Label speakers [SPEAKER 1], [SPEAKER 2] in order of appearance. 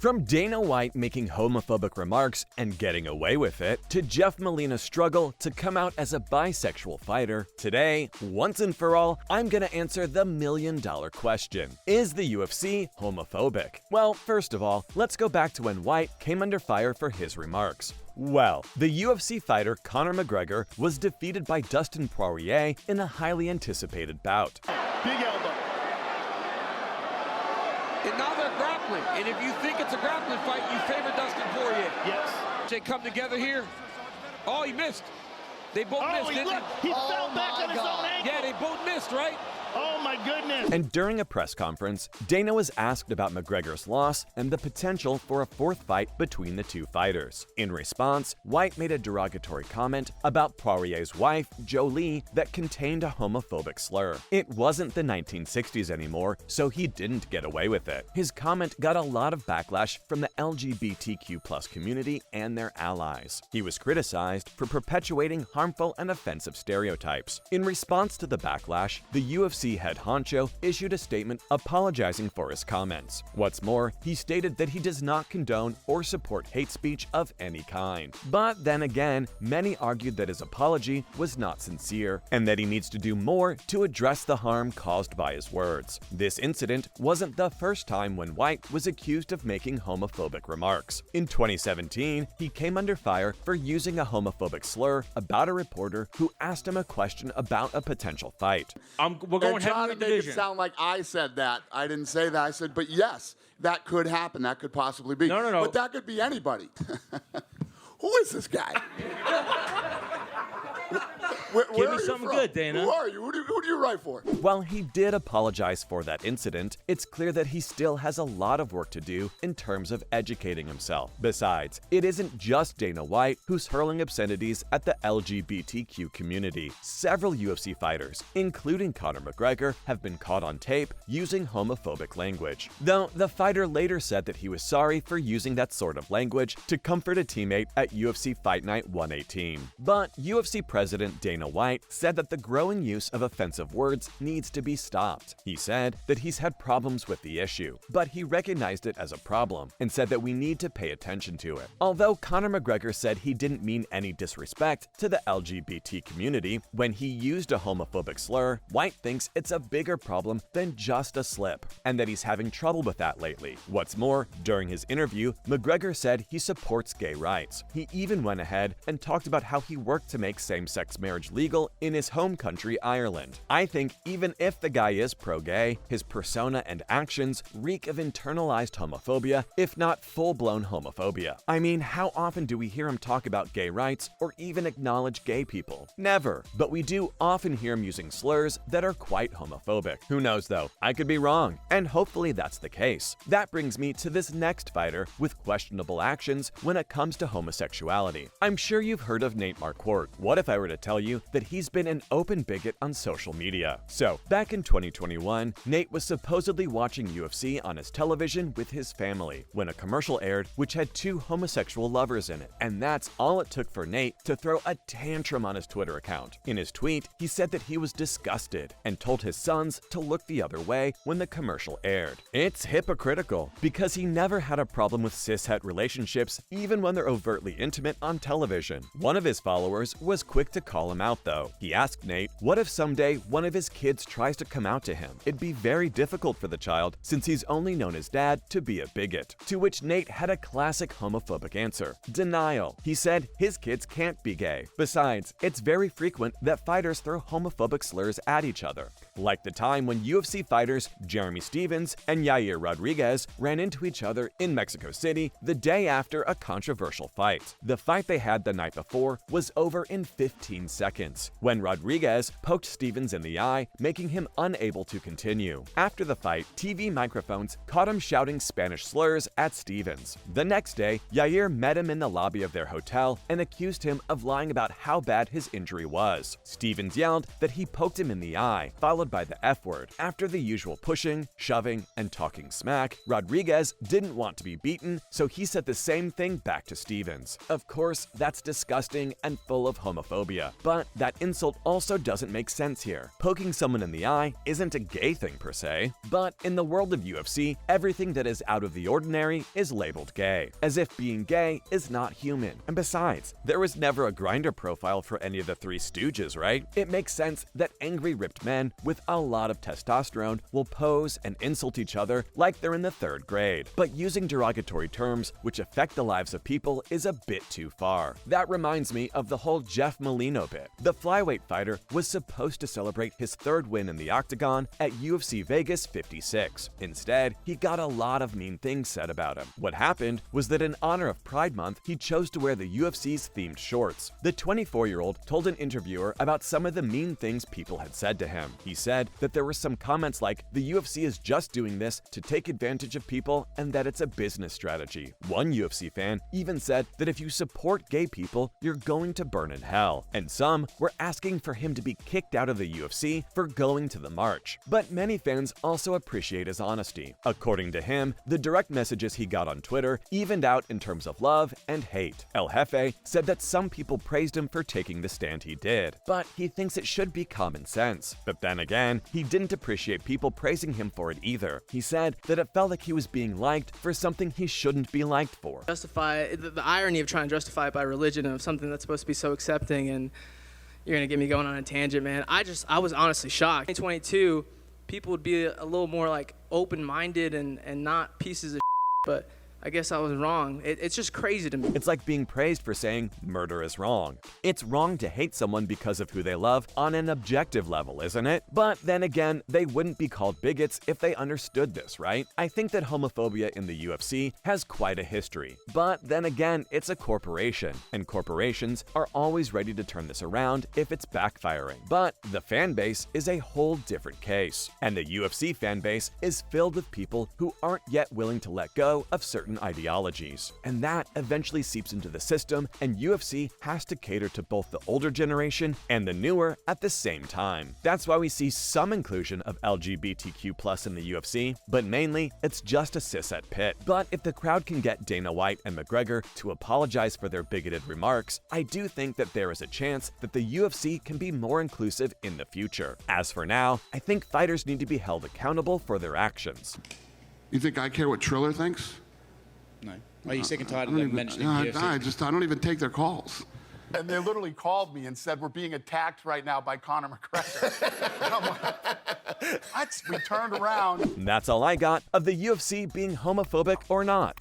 [SPEAKER 1] From Dana White making homophobic remarks and getting away with it, to Jeff Molina's struggle to come out as a bisexual fighter, today, once and for all, I'm gonna answer the million-dollar question. Is the UFC homophobic? Well, first of all, let's go back to when White came under fire for his remarks. Well, the UFC fighter Conor McGregor was defeated by Dustin Poirier in a highly anticipated bout.
[SPEAKER 2] Big elbow.
[SPEAKER 3] And now they're grappling. And if you think it's a grappling fight, you favor Dustin Poirier.
[SPEAKER 2] Yes.
[SPEAKER 3] They come together here. Oh, he missed. They both missed, didn't
[SPEAKER 2] he fell back on his own ankle.
[SPEAKER 3] Yeah, they both missed, right?
[SPEAKER 2] Oh my goodness.
[SPEAKER 1] And during a press conference, Dana was asked about McGregor's loss and the potential for a fourth fight between the two fighters. In response, White made a derogatory comment about Poirier's wife, Jolie, that contained a homophobic slur. It wasn't the 1960s anymore, so he didn't get away with it. His comment got a lot of backlash from the LGBTQ+ community and their allies. He was criticized for perpetuating harmful and offensive stereotypes. In response to the backlash, the UFC head honcho issued a statement apologizing for his comments. What's more, he stated that he does not condone or support hate speech of any kind. But then again, many argued that his apology was not sincere and that he needs to do more to address the harm caused by his words. This incident wasn't the first time when White was accused of making homophobic remarks. In 2017, he came under fire for using a homophobic slur about a reporter who asked him a question about a potential fight.
[SPEAKER 3] We're going
[SPEAKER 4] and trying to
[SPEAKER 3] heavyweight
[SPEAKER 4] make
[SPEAKER 3] division.
[SPEAKER 4] it sound like I said that. I didn't say that. I said, but yes, that could happen. That could possibly be.
[SPEAKER 3] No.
[SPEAKER 4] But that could be anybody. Who is this guy?
[SPEAKER 3] Give me something good, Dana.
[SPEAKER 4] Who are you? Who do you write for?
[SPEAKER 1] While he did apologize for that incident, it's clear that he still has a lot of work to do in terms of educating himself. Besides, it isn't just Dana White who's hurling obscenities at the LGBTQ community. Several UFC fighters, including Conor McGregor, have been caught on tape using homophobic language. Though the fighter later said that he was sorry for using that sort of language to comfort a teammate at UFC Fight Night 118. But UFC President Dana White said that the growing use of offensive words needs to be stopped. He said that he's had problems with the issue, but he recognized it as a problem and said that we need to pay attention to it. Although Conor McGregor said he didn't mean any disrespect to the LGBT community when he used a homophobic slur, White thinks it's a bigger problem than just a slip, and that he's having trouble with that lately. What's more, during his interview, McGregor said he supports gay rights. He even went ahead and talked about how he worked to make same-sex marriage legal in his home country, Ireland. I think even if the guy is pro-gay, his persona and actions reek of internalized homophobia, if not full-blown homophobia. I mean, how often do we hear him talk about gay rights or even acknowledge gay people? Never. But we do often hear him using slurs that are quite homophobic. Who knows though? I could be wrong, and hopefully that's the case. That brings me to this next fighter with questionable actions when it comes to homosexuality. I'm sure you've heard of Nate Marquardt. What if I were to tell you that he's been an open bigot on social media? So, back in 2021, Nate was supposedly watching UFC on his television with his family when a commercial aired which had two homosexual lovers in it, and that's all it took for Nate to throw a tantrum on his Twitter account. In his tweet, he said that he was disgusted and told his sons to look the other way when the commercial aired. It's hypocritical because he never had a problem with cishet relationships even when they're overtly intimate on television. One of his followers was quick to call him out though. He asked Nate, what if someday one of his kids tries to come out to him? It'd be very difficult for the child since he's only known his dad to be a bigot. To which Nate had a classic homophobic answer: denial. He said his kids can't be gay. Besides, it's very frequent that fighters throw homophobic slurs at each other. Like the time when UFC fighters Jeremy Stevens and Yair Rodriguez ran into each other in Mexico City the day after a controversial fight. The fight they had the night before was over in 15 seconds, when Rodriguez poked Stevens in the eye, making him unable to continue. After the fight, TV microphones caught him shouting Spanish slurs at Stevens. The next day, Yair met him in the lobby of their hotel and accused him of lying about how bad his injury was. Stevens yelled that he poked him in the eye, followed followed by the F word. After the usual pushing, shoving, and talking smack, Rodriguez didn't want to be beaten, so he said the same thing back to Stevens. Of course, that's disgusting and full of homophobia, but that insult also doesn't make sense here. Poking someone in the eye isn't a gay thing per se, but in the world of UFC, everything that is out of the ordinary is labeled gay, as if being gay is not human. And besides, there was never a grinder profile for any of the Three Stooges, right? It makes sense that angry ripped men with a lot of testosterone will pose and insult each other like they're in the 3rd grade. But using derogatory terms which affect the lives of people is a bit too far. That reminds me of the whole Jeff Molino bit. The flyweight fighter was supposed to celebrate his 3rd win in the octagon at UFC Vegas 56. Instead, he got a lot of mean things said about him. What happened was that in honor of Pride Month, he chose to wear the UFC's themed shorts. The 24-year-old told an interviewer about some of the mean things people had said to him. He said that there were some comments like, "The UFC is just doing this to take advantage of people and that it's a business strategy." One UFC fan even said that if you support gay people, you're going to burn in hell. And some were asking for him to be kicked out of the UFC for going to the march. But many fans also appreciate his honesty. According to him, the direct messages he got on Twitter evened out in terms of love and hate. El Jefe said that some people praised him for taking the stand he did, but he thinks it should be common sense. But then again, he didn't appreciate people praising him for it either. He said that it felt like he was being liked for something he shouldn't be liked for.
[SPEAKER 5] Justify the irony of trying to justify it by religion of something that's supposed to be so accepting, and you're gonna get me going on a tangent, man. I was honestly shocked. 2022, people would be a little more like open-minded and not pieces of but I guess I was wrong. It's just crazy to me.
[SPEAKER 1] It's like being praised for saying murder is wrong. It's wrong to hate someone because of who they love on an objective level, isn't it? But then again, they wouldn't be called bigots if they understood this, right? I think that homophobia in the UFC has quite a history. But then again, it's a corporation, and corporations are always ready to turn this around if it's backfiring. But the fan base is a whole different case. And the UFC fan base is filled with people who aren't yet willing to let go of certain ideologies. And that eventually seeps into the system, and UFC has to cater to both the older generation and the newer at the same time. That's why we see some inclusion of LGBTQ+ in the UFC, but mainly it's just a cishet pit. But if the crowd can get Dana White and McGregor to apologize for their bigoted remarks, I do think that there is a chance that the UFC can be more inclusive in the future. As for now, I think fighters need to be held accountable for their actions.
[SPEAKER 4] You think I care what Triller thinks?
[SPEAKER 6] No. Are you sick and tired of them mentioning UFC?
[SPEAKER 4] I don't even take their calls. And they literally called me and said, "We're being attacked right now by Conor McGregor." And I'm like, what? We turned around.
[SPEAKER 1] And that's all I got of the UFC being homophobic or not.